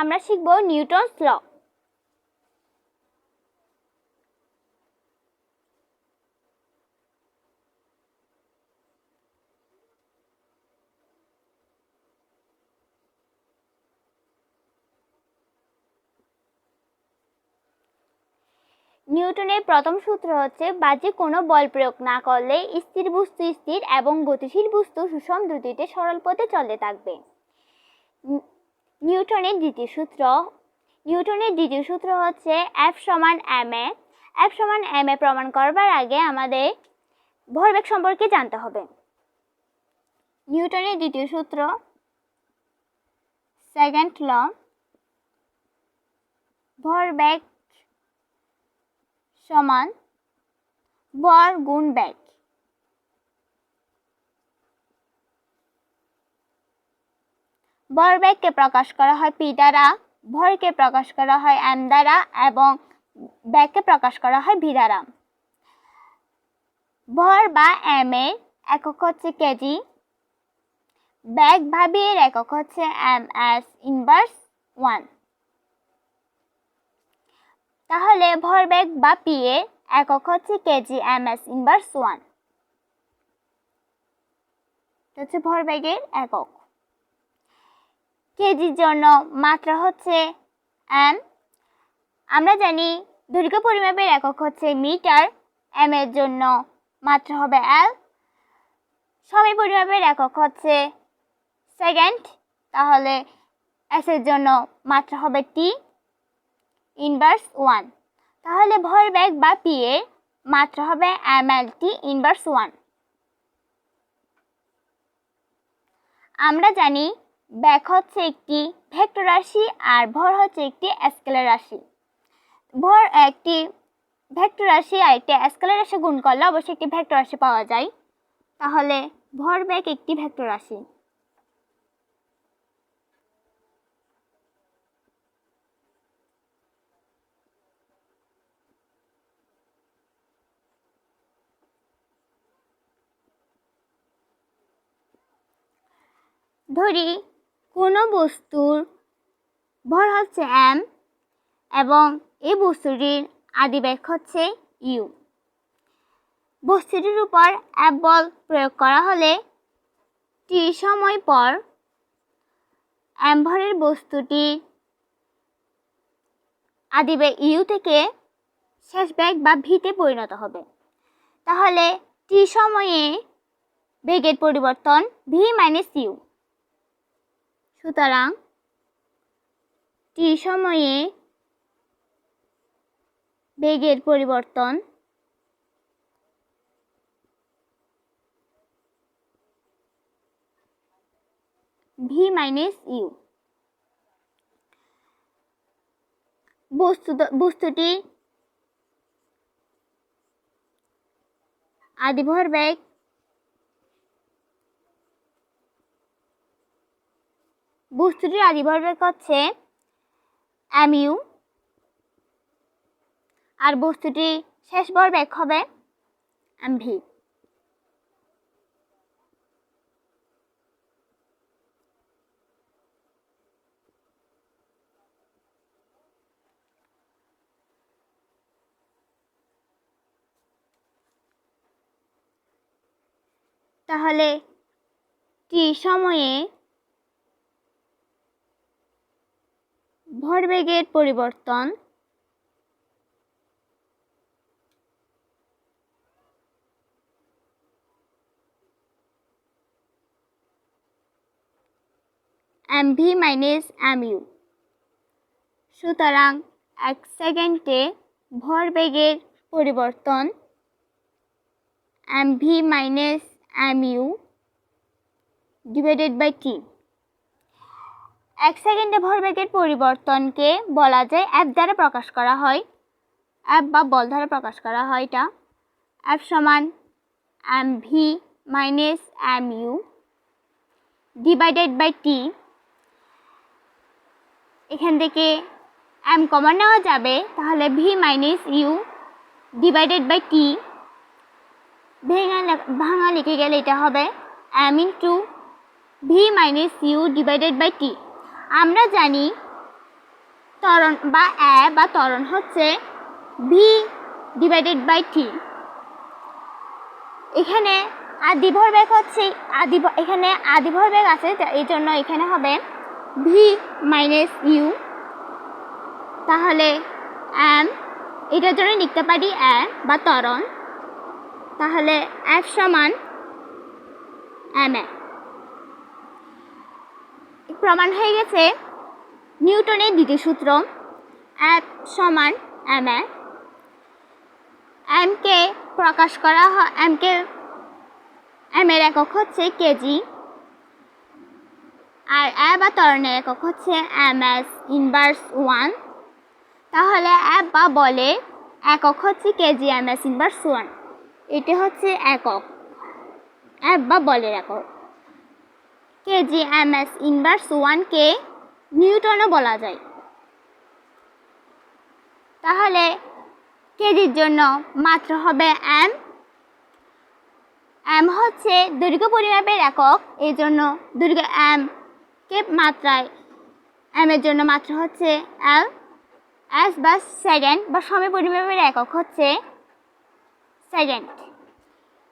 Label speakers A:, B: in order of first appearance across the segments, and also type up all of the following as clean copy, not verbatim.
A: আমরা শিখব নিউটনস ল। নিউটনের প্রথম সূত্র হচ্ছে বাহ্যিক কোনো বল প্রয়োগ না করলে স্থির বস্তু স্থির এবং গতিশীল বস্তু সুষম দ্রুতিতে সরল পথে চলতে থাকবে। নিউটনের দ্বিতীয় সূত্র হচ্ছে F সমান ma। F সমান ma প্রমাণ করবার আগে আমাদের ভরবেগ সম্পর্কে জানতে হবে। নিউটনের দ্বিতীয় সূত্র সেকেন্ড ল, ভরবেগ সমান ভর গুণ বেগ। ভরবেগকে প্রকাশ করা হয় p দ্বারা, ভরকে প্রকাশ করা হয় m দ্বারা এবং বেগকে প্রকাশ করা হয় v দ্বারা। ভর বা m এর একক হচ্ছে কেজি, বেগ বা v এর একক হচ্ছে ms ইনভার্স 1। তাহলে ভরবেগ বা p এর একক হচ্ছে কেজি ms ইনভার্স 1। এটা হচ্ছে ভরবেগের একক। কেজির জন্য মাত্রা হচ্ছে m। আমরা জানি দৈর্ঘ্য পরিমাপের একক হচ্ছে মিটার, m এর জন্য মাত্রা হবে l। সময় পরিমাপের একক হচ্ছে সেকেন্ড, তাহলে s এর জন্য মাত্রা হবে t ইনভার্স 1। তাহলে ভরবেগ বা p এর মাত্রা হবে mlt ইনভার্স 1। আমরা জানি বেগ হচ্ছে একটি ভেক্টর রাশি আর ভর হচ্ছে একটি স্কেলার রাশি। ভর একটি ভেক্টর রাশি আর একটি স্কেলার রাশি গুণ করলে অবশ্যই একটি ভেক্টর রাশি পাওয়া যায়। তাহলে ভরবেগ একটি ভেক্টর রাশি। ধরি কোনো বস্তুর ভর হচ্ছে m এবং এই বস্তুটির আদিবেগ হচ্ছে u। বস্তুটির উপর F বল প্রয়োগ করা হলে t সময় পর m ভরের বস্তুটির আদিবেগ u থেকে শেষ বেগ বা v তে পরিণত হবে। তাহলে t সময়ে বেগের পরিবর্তন v মাইনাস u। সুতরাং t সময়ে বেগের পরিবর্তন v মাইনাস u। বস্তুটি আদিভরবেগ হচ্ছে mu আর বস্তুটি শেষ ভরবেগ হবে mv। তাহলে t সময়ে ভরবেগের পরিবর্তন mv মাইনাস mu। সুতরাং 1 সেকেন্ডে ভরবেগের পরিবর্তন mv minus mu divided by t। 1 সেকেন্ডে ভরবেগের পরিবর্তনকে বলা যায় F দ্বারা প্রকাশ করা হয়, F বা বল দ্বারা প্রকাশ করা হয়। এটা F সমান mv minus mu divided by t। এখান থেকে m কমন নেওয়া যাবে, তাহলে v minus u divided by t। ভাঙা লিখে গেলে এটা হবে m into v minus u divided by t। আমরা জানি ত্বরণ বা ত্বরণ হচ্ছে v ডিভাইডেড বাই t। এখানে আদি ভরবেগ হচ্ছে এখানে আদি ভরবেগ আছে, এই জন্য এখানে হবে v মাইনাস u। তাহলে m এটার জন্য লিখতে পারি বা ত্বরণ। তাহলে F সমান ma। প্রমাণ হয়ে গেছে নিউটনের দ্বিতীয় সূত্র F সমান ma। m কে প্রকাশ করা হয় m এর একক হচ্ছে কেজি, আর বা ত্বরণের একক হচ্ছে ms ইনভার্স 1। তাহলে F বা বলের একক হচ্ছে কেজি ms ইনভার্স 1। এটি হচ্ছে একক F বা বলের একক। কেজি ms ইনভার্স 1 কে নিউটনও বলা যায়। তাহলে কেজির জন্য মাত্রা হবে m হচ্ছে দৈর্ঘ্য পরিমাপের একক, এই জন্য দৈর্ঘ্য m কে মাত্রায় m এর জন্য মাত্রা হচ্ছে l। s বা সেকেন্ড বা সময় পরিমাপের একক হচ্ছে সেকেন্ড।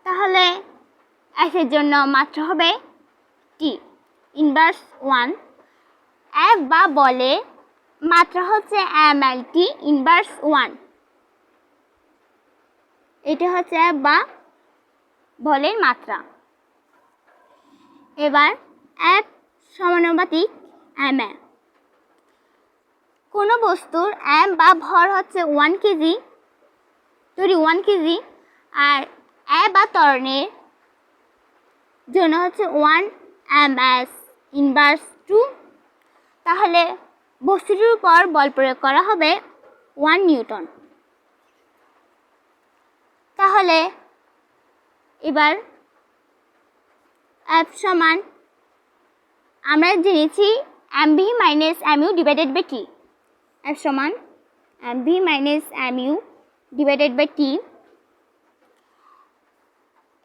A: তাহলে s এর জন্য মাত্রা হবে t ইনভার্স 1। F বা বলের মাত্রা হচ্ছে mlt ইনভার্স 1। এটা হচ্ছে F বা বলের মাত্রা। এবার F সমানুপাতিক ma। কোনো বস্তুর m বা ভর হচ্ছে 1 কেজি, 1 কেজি, আর বা ত্বরণের জন্য হচ্ছে 1 ms ইনভার্স 2। তাহলে বস্তুটির উপর বল প্রয়োগ করা হবে 1 নিউটন। তাহলে এবার F সমান আমরা জেনেছি mv minus mu divided by t। F সমান mv minus mu divided by t।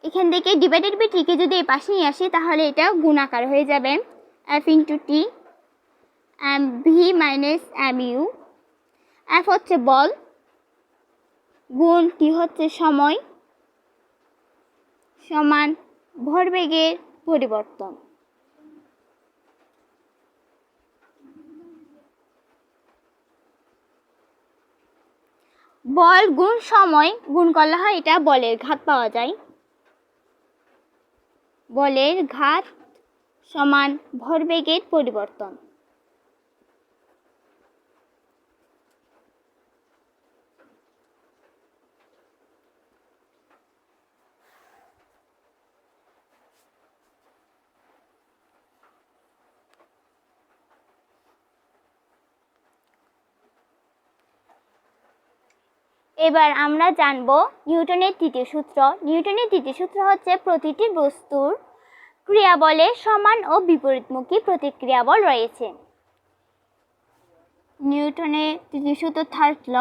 A: এখান থেকে ডিভাইডেড বাই t কে যদি এই পাশে নিয়ে আসি তাহলে এটা গুণাকার হয়ে যাবে F into t mv minus mu। F হচ্ছে বল গুণ t হচ্ছে সময় সমান ভরবেগের পরিবর্তন। বল গুণ সময় গুণ করলে হয় এটা বলের ঘাত পাওয়া যায়। বলের ঘাত সমান ভরবেগের পরিবর্তন। এবার আমরা জানব নিউটনের তৃতীয় সূত্র। নিউটনের তৃতীয় সূত্র হচ্ছে প্রতিটি বস্তুর ক্রিয়াবলে সমান ও বিপরীতমুখী প্রতিক্রিয়া বল রয়েছে। নিউটনের তৃতীয় সূত্র থার্ড ল।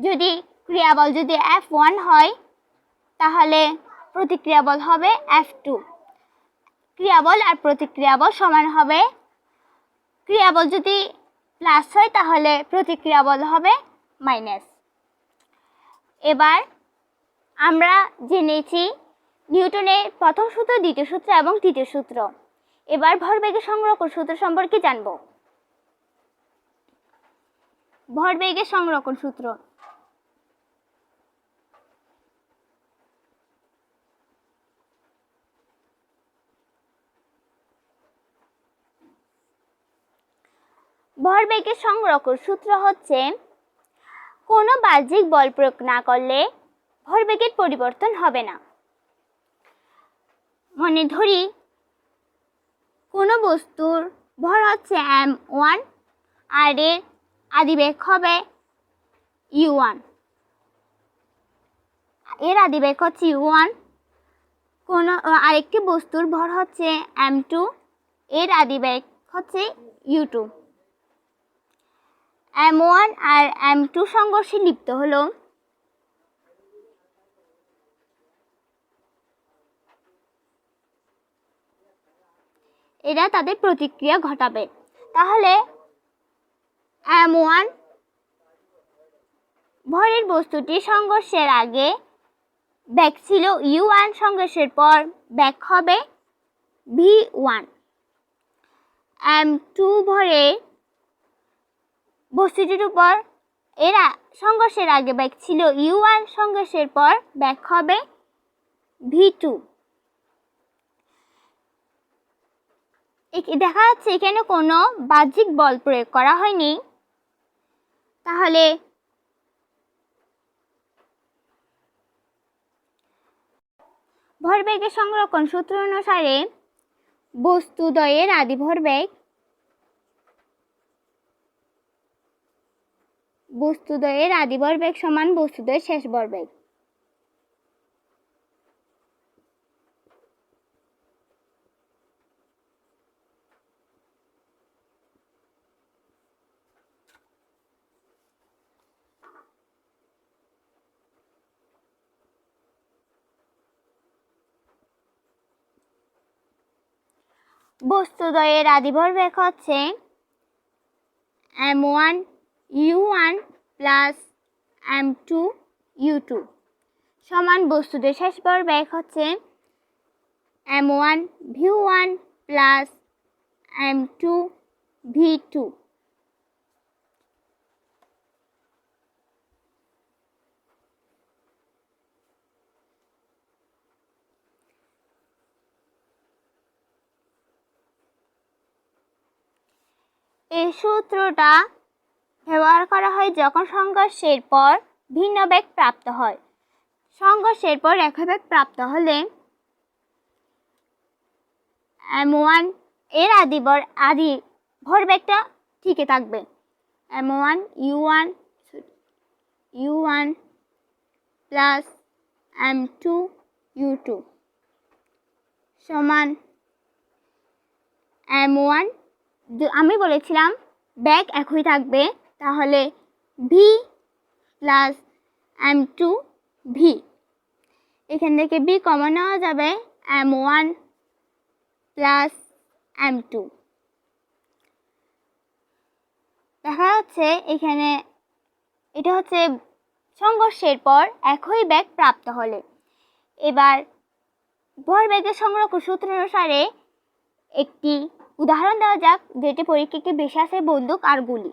A: যদি ক্রিয়াবল যদি F1 হয় তাহলে প্রতিক্রিয়া বল হবে F2। ক্রিয়াবল আর প্রতিক্রিয়া বল সমান হবে। ক্রিয়াবল যদি প্লাস হয় তাহলে প্রতিক্রিয়া বল হবে মাইনাস। এবার আমরা জেনেছি নিউটনের প্রথম সূত্র, দ্বিতীয় সূত্র এবং তৃতীয় সূত্র। এবার ভরবেগের সংরক্ষণ সূত্র সম্পর্কে জানব। ভরবেগের সংরক্ষণ সূত্র। ভরবেগের সংরক্ষণ সূত্র হচ্ছে কোনো বাহ্যিক বল প্রয়োগ না করলে ভরবেগের পরিবর্তন হবে না। মনে ধরি কোনো বস্তুর ভর হচ্ছে m1 আর এর আদিবেগ হবে u1। এর আদিবেগ হচ্ছে u1। কোনো আরেকটি বস্তুর ভর হচ্ছে m2, এর আদিবেগ হচ্ছে u2। m1 আর m2 সংঘর্ষে লিপ্ত হলো। এরা তাদের প্রতিক্রিয়া ঘটাবে। তাহলে m1 ভরের বস্তুটি সংঘর্ষের আগে বেগ ছিল u1, সংঘর্ষের পর বেগ হবে v1। m2 ভরের বস্তুটির উপর এরা সংঘর্ষের আগে বেগ ছিল u1, সংঘর্ষের পর বেগ হবে v2। দেখা যাচ্ছে এখানে কোনো বাহ্যিক বল প্রয়োগ করা হয়নি। তাহলে ভরবেগের সংরক্ষণ সূত্র অনুসারে বস্তুদ্বয়ের আদি ভরবেগ সমান বস্তুদ্বয়ের শেষ ভরবেগ। বস্তুদ্বয়ের আদি ভরবেগ হচ্ছে m1 u1 plus m2 u2 সমান বস্তুদ্বয়ের শেষ ভরবেগ হচ্ছে m1 v1 plus m2 v2। এই সূত্রটা ব্যবহার করা হয় যখন সংঘর্ষের পর ভিন্ন বেগ প্রাপ্ত হয়। সংঘর্ষের পর একই বেগ প্রাপ্ত হলে m1 এর আদি ভরবেগটা ঠিকই থাকবে। m1 u1 plus m2 u2 সমান m1, আমি বলেছিলাম বেগ একই থাকবে, তাহলে v প্লাস m2 v, এখান থেকে v কমন নেওয়া যাবে, m1 প্লাস m2। দেখা যাচ্ছে এখানে এটা হচ্ছে সংঘর্ষের পর একই বেগ প্রাপ্ত হলে। এবার ভরবেগের সংরক্ষণ সূত্র অনুসারে একটি উদাহরণ দেওয়া যাক, যেটি পরীক্ষাকে বেশি আসে, বন্দুক আর গুলি।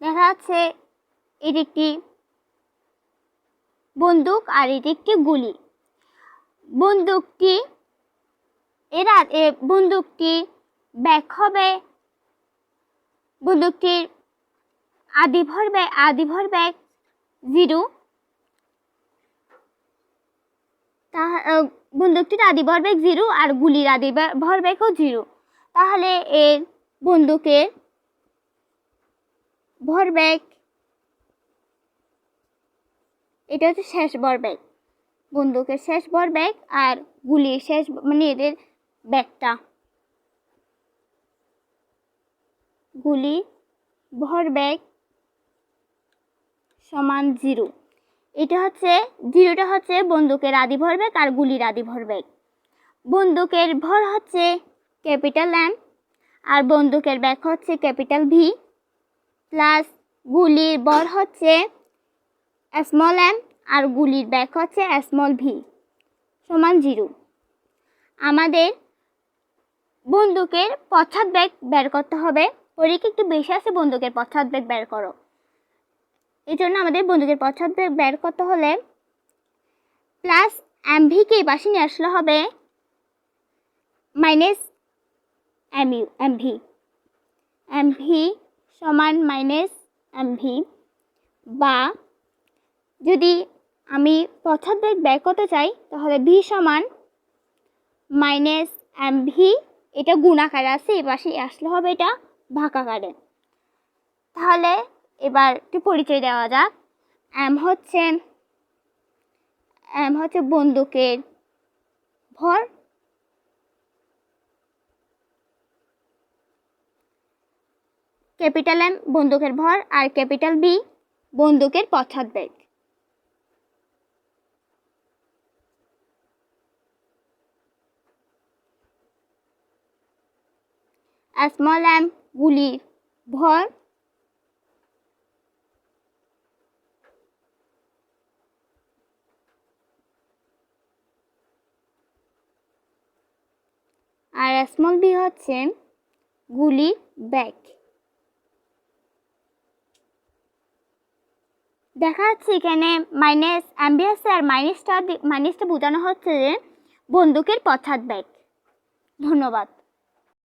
A: দেখা যাচ্ছে এটি একটি বন্দুক আর এটি একটি গুলি। বন্দুকটি ব্যাক হবে, বন্দুকটির আদি ভরবেগ 0, বন্দুকটির আদি ভরবেগ 0 আর গুলির আদি ভরবেগও 0। তাহলে এর বন্দুকের ভরবেগ, এটা হচ্ছে শেষ ভরবেগ, বন্দুকের শেষ ভরবেগ আর গুলির শেষ মানে এদের ব্যাগটা, গুলি ভরবেগ সমান 0। এটা হচ্ছে 0টা হচ্ছে বন্দুকের আদি ভরবেগ আর গুলির আদি ভরবেগ। বন্দুকের ভর হচ্ছে ক্যাপিটাল M আর বন্দুকের ব্যাগ হচ্ছে ক্যাপিটাল V, প্লাস গুলির ভর হচ্ছে স্মল m আর গুলির ব্যাগ হচ্ছে স্মল v সমান 0। আমাদের বন্দুকের পশ্চাৎ বেগ বের করতে হবে। পরীক্ষা একটু বেশি আছে, বন্দুকের পশ্চাৎ বেগ বের করো। এই জন্য আমাদের বন্দুকের পশ্চাৎ বেগ বের করতে হলে প্লাস mv কে এই পাশে নিয়ে আসলে হবে মাইনাস এমভি, এমভি সমান মাইনাস এমভি, বা যদি আমি পশ্চাৎ বেগ বের করতে চাই তাহলে ভি সমান মাইনাস এমভি, এটা গুণাকারে আছে, এই পাশে আসলে হবে এটা ভাগাকারে। তাহলে এবার একটু পরিচয় দেওয়া যাক। এম হচ্ছে বন্দুকের ভর, ক্যাপিটাল এম বন্দুকের ভর, আর ক্যাপিটাল বি বন্দুকের পশ্চাৎ বেগ। স্মল এম গুলির ভর, আর স্মল বি হচ্ছে গুলির বেগ। দেখা যাচ্ছে এখানে মাইনাস এমভি আছে, আর মাইনাসটা বোঝানো হচ্ছে যে বন্দুকের পশ্চাৎ বেগ। ধন্যবাদ।